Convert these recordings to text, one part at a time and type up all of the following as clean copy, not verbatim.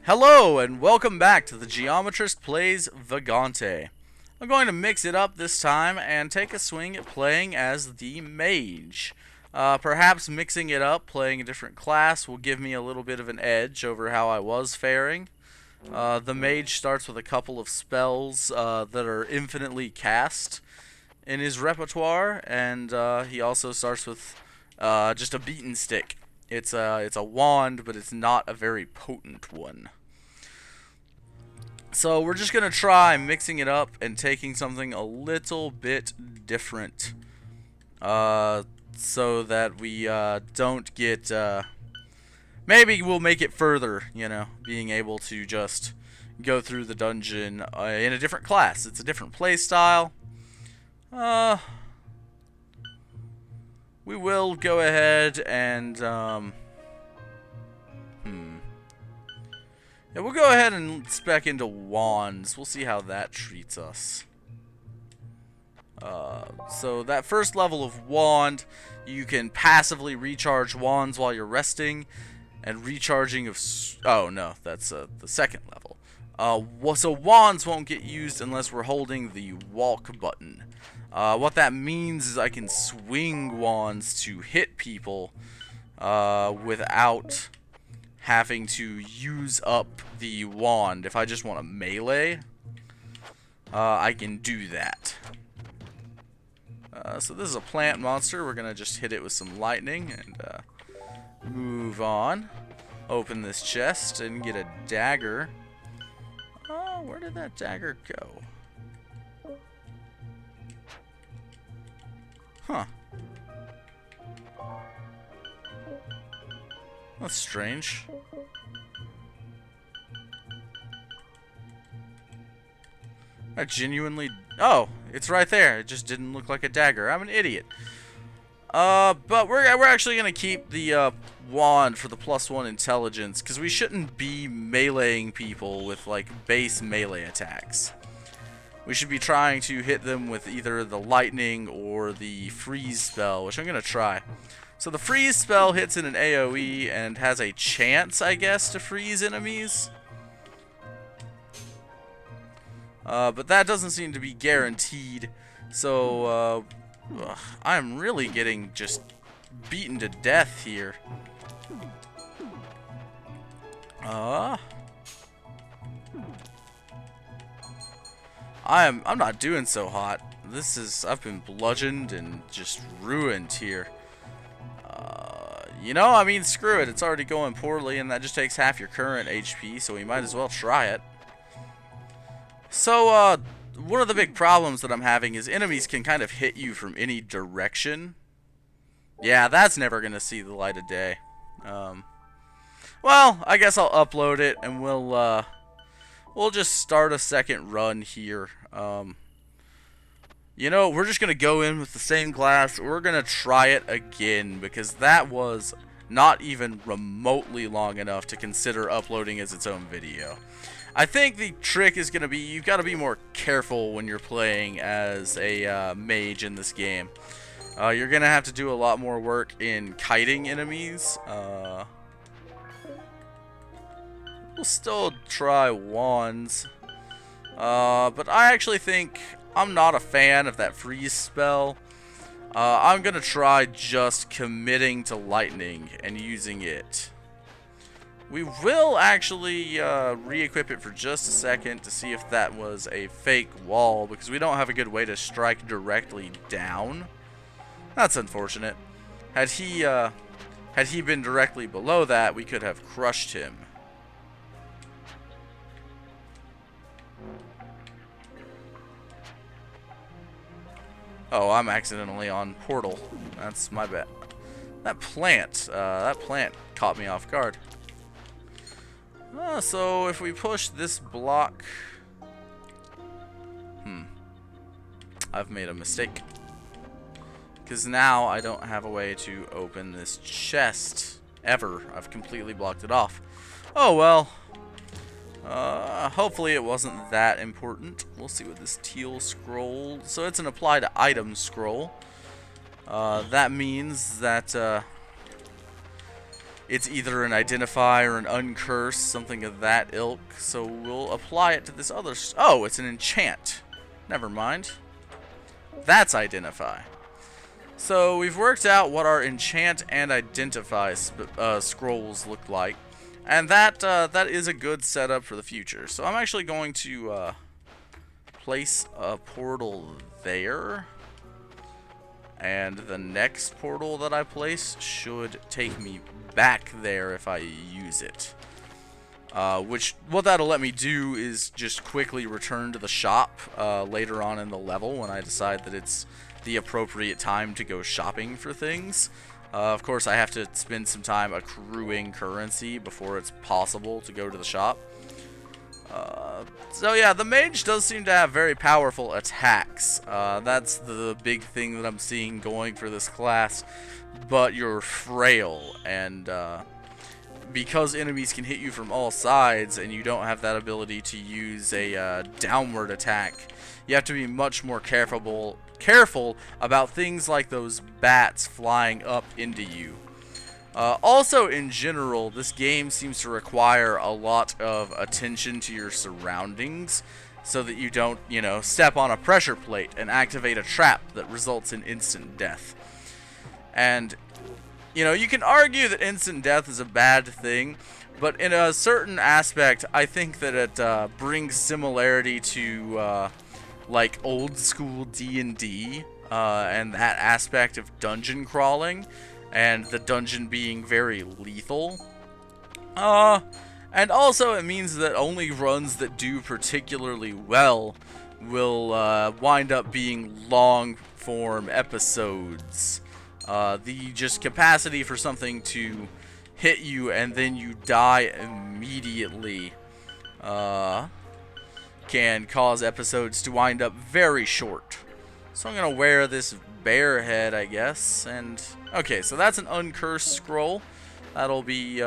Hello and welcome back to the Geometrist Plays Vagante. I'm going to mix it up this time and take a swing at playing as the mage. Perhaps mixing it up, playing a different class, will give me a little bit of an edge over how I was faring. The mage starts with a couple of spells that are infinitely cast in his repertoire, and he also starts with just a beaten stick. It's a wand, but it's not a very potent one. So we're just going to try mixing it up and taking something a little bit different. So that we don't get... maybe we'll make it further, you know, being able to just go through the dungeon in a different class. It's a different play style. We will go ahead and... Yeah, we'll go ahead and spec into wands. We'll see how that treats us. So that first level of wand, you can passively recharge wands while you're resting, and recharging of... oh, no, that's the second level. So wands won't get used unless we're holding the walk button. What that means is I can swing wands to hit people without having to use up the wand. If I just want to melee, I can do that. So this is a plant monster. We're going to just hit it with some lightning and move on. Open this chest and get a dagger. Oh, where did that dagger go? Huh. That's strange. I genuinely... oh, it's right there. It just didn't look like a dagger. I'm an idiot. But we're actually going to keep the wand for the +1 intelligence, because we shouldn't be meleeing people with, like, base melee attacks. We should be trying to hit them with either the lightning or the freeze spell, which I'm going to try. So the freeze spell hits in an AoE and has a chance, I guess, to freeze enemies. But that doesn't seem to be guaranteed. So I'm really getting just beaten to death here. I'm not doing so hot. I've been bludgeoned and just ruined here. You know, I mean, screw it. It's already going poorly, and that just takes half your current HP, so we might as well try it. So, one of the big problems that I'm having is enemies can kind of hit you from any direction. Yeah, that's never going to see the light of day. Well, I guess I'll upload it, and we'll just start a second run here. You know, we're just going to go in with the same class. We're going to try it again, because that was not even remotely long enough to consider uploading as its own video. I think the trick is going to be, you've got to be more careful when you're playing as a mage in this game. You're going to have to do a lot more work in kiting enemies. We'll still try wands. But I actually think... I'm not a fan of that freeze spell. I'm going to try just committing to lightning and using it. We will actually re-equip it for just a second to see if that was a fake wall, because we don't have a good way to strike directly down. That's unfortunate. Had he been directly below that, we could have crushed him. Oh, I'm accidentally on portal. That's my bad. That plant caught me off guard. So if we push this block... I've made a mistake. Because now I don't have a way to open this chest. Ever. I've completely blocked it off. Oh well. Hopefully it wasn't that important. We'll see what this teal scroll... so it's an apply to item scroll. That means that it's either an identify or an uncurse, something of that ilk. So we'll apply it to this other... Oh, it's an enchant. Never mind. That's identify. So we've worked out what our enchant and identify scrolls look like. And that is a good setup for the future. So I'm actually going to place a portal there. And the next portal that I place should take me back there if I use it. What that'll let me do is just quickly return to the shop later on in the level when I decide that it's the appropriate time to go shopping for things. Of course, I have to spend some time accruing currency before it's possible to go to the shop. So yeah, the mage does seem to have very powerful attacks. That's the big thing that I'm seeing going for this class. But you're frail, and because enemies can hit you from all sides, and you don't have that ability to use a downward attack, you have to be much more careful about things like those bats flying up into you. Also, in general, this game seems to require a lot of attention to your surroundings so that you don't, step on a pressure plate and activate a trap that results in instant death. And, you can argue that instant death is a bad thing, but in a certain aspect, I think that it brings similarity to, like, old school D&D, and that aspect of dungeon crawling, and the dungeon being very lethal. And also it means that only runs that do particularly well will wind up being long-form episodes. The just capacity for something to hit you and then you die immediately can cause episodes to wind up very short. So I'm going to wear this bear head, I guess, and... Okay, so that's an uncursed scroll. That'll be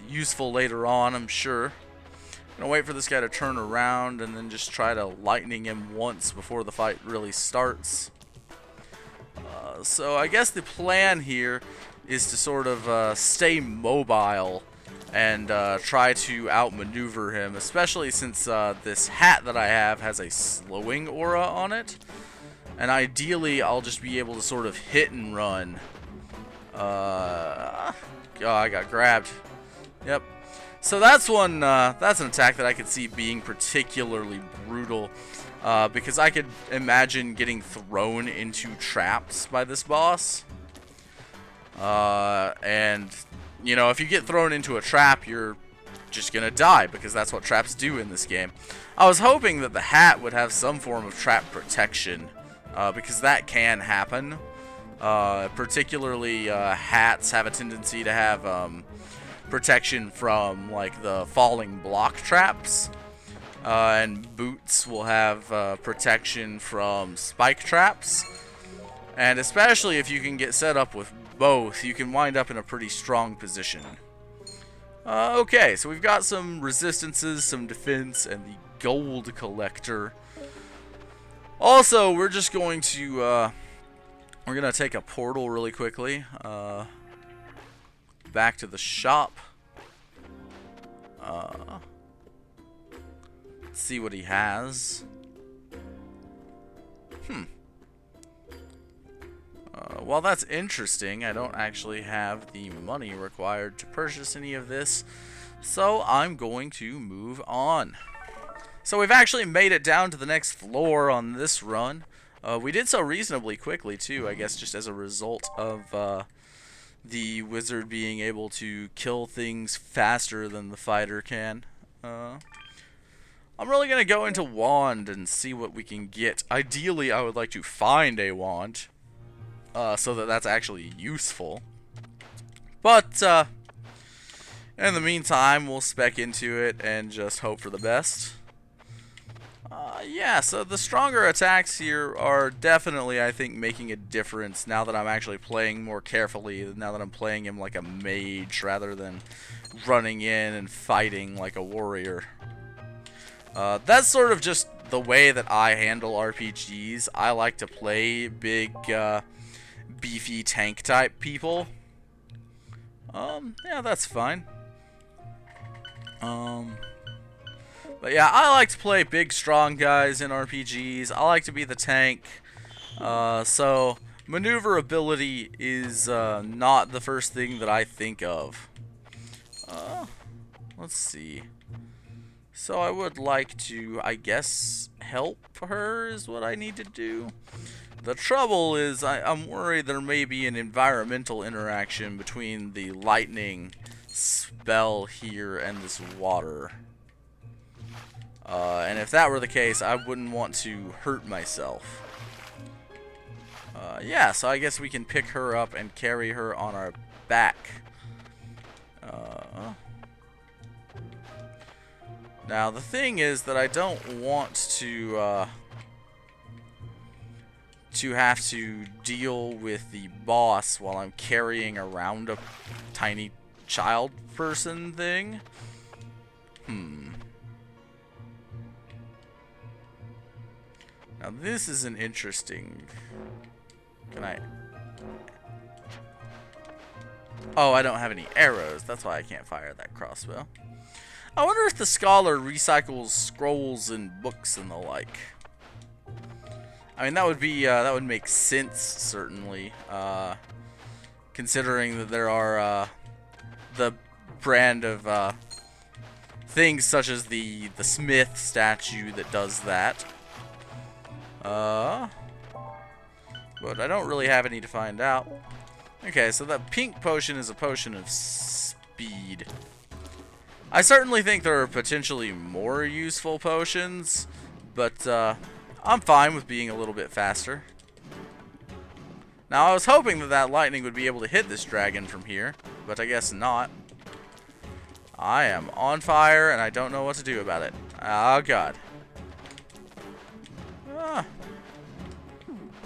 useful later on, I'm sure. I'm going to wait for this guy to turn around and then just try to lightning him once before the fight really starts. So I guess the plan here is to sort of stay mobile and try to outmaneuver him, especially since this hat that I have has a slowing aura on it. And ideally, I'll just be able to sort of hit and run. Oh, I got grabbed. Yep. So that's one. That's an attack that I could see being particularly brutal, because I could imagine getting thrown into traps by this boss. And if you get thrown into a trap, you're just gonna die because that's what traps do in this game. I was hoping that the hat would have some form of trap protection, because that can happen. Particularly hats have a tendency to have protection from like the falling block traps, and boots will have protection from spike traps, and especially if you can get set up with both, you can wind up in a pretty strong position. Okay, so we've got some resistances, some defense, and the gold collector. Also, we're just going to we're gonna take a portal really quickly, back to the shop. Let's see what he has. Well, that's interesting. I don't actually have the money required to purchase any of this, so I'm going to move on. So we've actually made it down to the next floor on this run. We did so reasonably quickly, too, I guess just as a result of the wizard being able to kill things faster than the fighter can. I'm really going to go into wand and see what we can get. Ideally, I would like to find a wand, so that that's actually useful. But, in the meantime, we'll spec into it and just hope for the best. Yeah, so the stronger attacks here are definitely, I think, making a difference now that I'm actually playing more carefully, now that I'm playing him like a mage rather than running in and fighting like a warrior. That's sort of just the way that I handle RPGs. I like to play big, beefy tank type people. Yeah, that's fine. But yeah, I like to play big, strong guys in RPGs. I like to be the tank. So maneuverability is not the first thing that I think of. Let's see. So I would like to, I guess, help her is what I need to do. The trouble is I'm worried there may be an environmental interaction between the lightning spell here and this water. And if that were the case, I wouldn't want to hurt myself. Yeah, so I guess we can pick her up and carry her on our back. Now, the thing is that I don't want to have to deal with the boss while I'm carrying around a tiny child person thing. Now, this is an interesting... Can I... Oh, I don't have any arrows. That's why I can't fire that crossbow. I wonder if the scholar recycles scrolls and books and the like. I mean, that would be that would make sense, certainly, considering that there are the brand of things such as the Smith statue that does that. But I don't really have any to find out. Okay, so that pink potion is a potion of speed. I certainly think there are potentially more useful potions, but I'm fine with being a little bit faster. Now, I was hoping that that lightning would be able to hit this dragon from here, but I guess not. I am on fire, and I don't know what to do about it. Oh, God.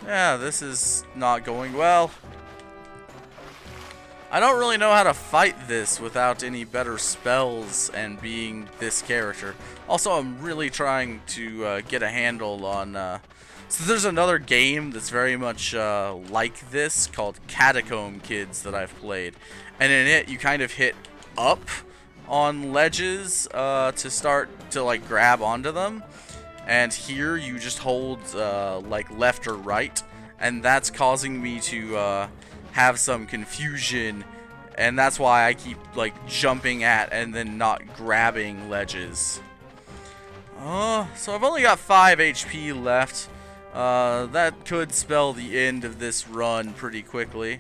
Yeah, this is not going well. I don't really know how to fight this without any better spells and being this character. Also, I'm really trying to get a handle on... So there's another game that's very much like this called Catacomb Kids that I've played. And in it, you kind of hit up on ledges to start to like grab onto them. And here you just hold like left or right. And that's causing me to have some confusion. And that's why I keep like jumping at and then not grabbing ledges. So I've only got 5 HP left. That could spell the end of this run pretty quickly.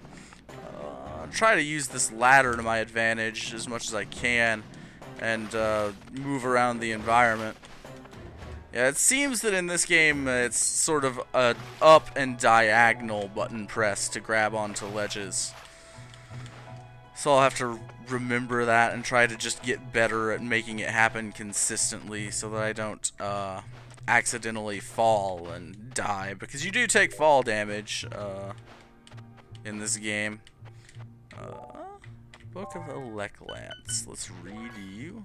I'll try to use this ladder to my advantage as much as I can and move around the environment. Yeah, it seems that in this game it's sort of an up and diagonal button press to grab onto ledges. So I'll have to remember that and try to just get better at making it happen consistently so that I don't accidentally fall and die, because you do take fall damage in this game. Book of Eleclance. Let's read you.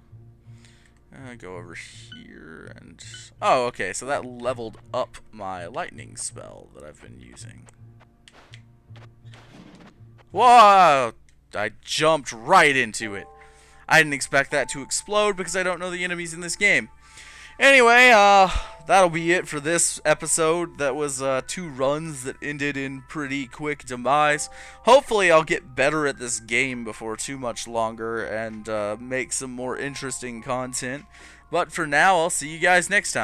Go over here and... Oh, okay, so that leveled up my lightning spell that I've been using. Whoa! I jumped right into it. I didn't expect that to explode because I don't know the enemies in this game. Anyway, that'll be it for this episode. That was 2 runs that ended in pretty quick demise. Hopefully I'll get better at this game before too much longer and make some more interesting content. But for now, I'll see you guys next time.